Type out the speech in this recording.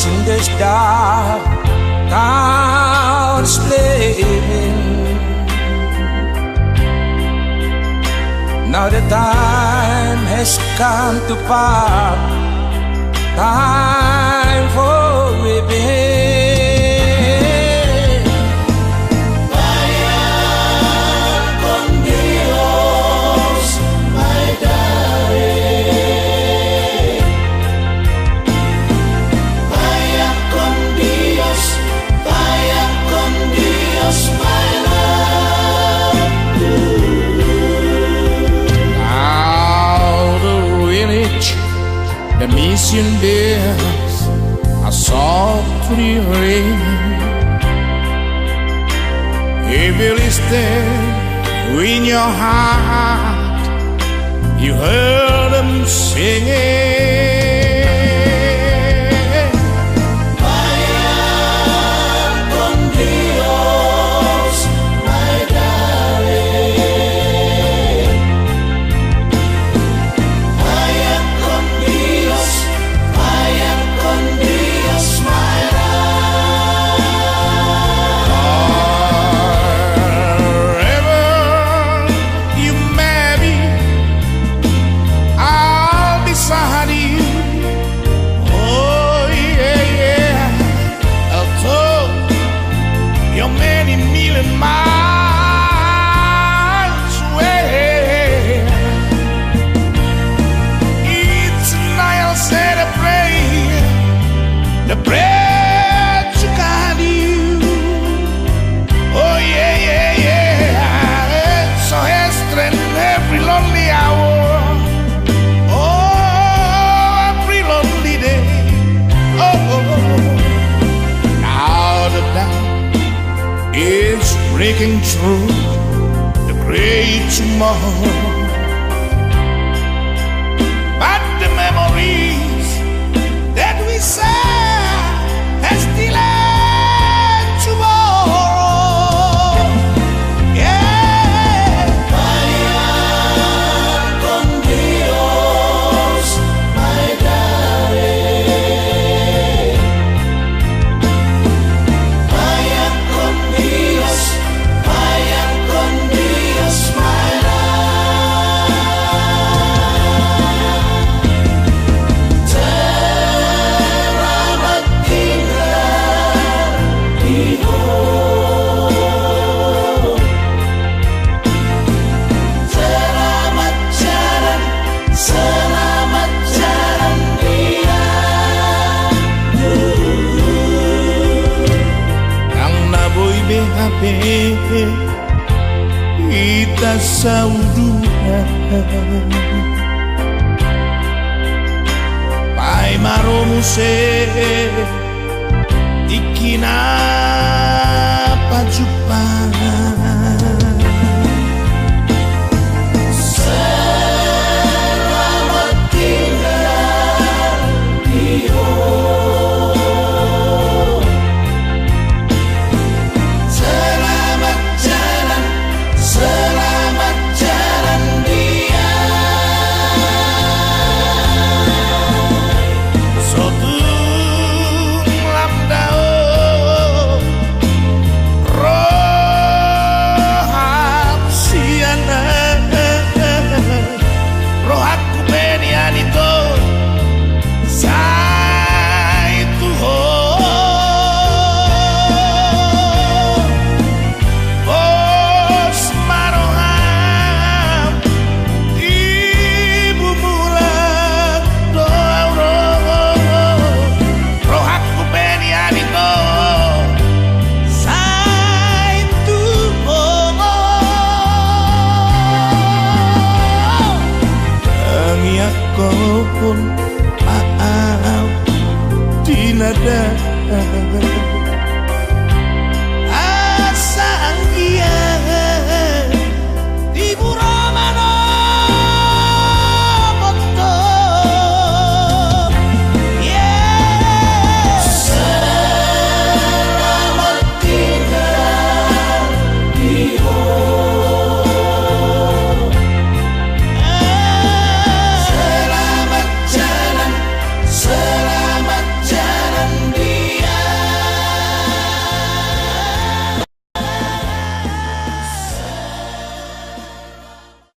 in the dark, God's playing. Now the time has come to part, time for reaping. The mission bells are softly ringing. Evil is there in your heart, you heard them singing. Breaking through the great tomorrow, but the memories that we share are still tomorrow. Yeah. Vaya con Dios, my darling. Vaya con Dios. Kita saudara Pai maromu se Ikina pajupan Selamat tinggal Dio. Pun maaf tidak ada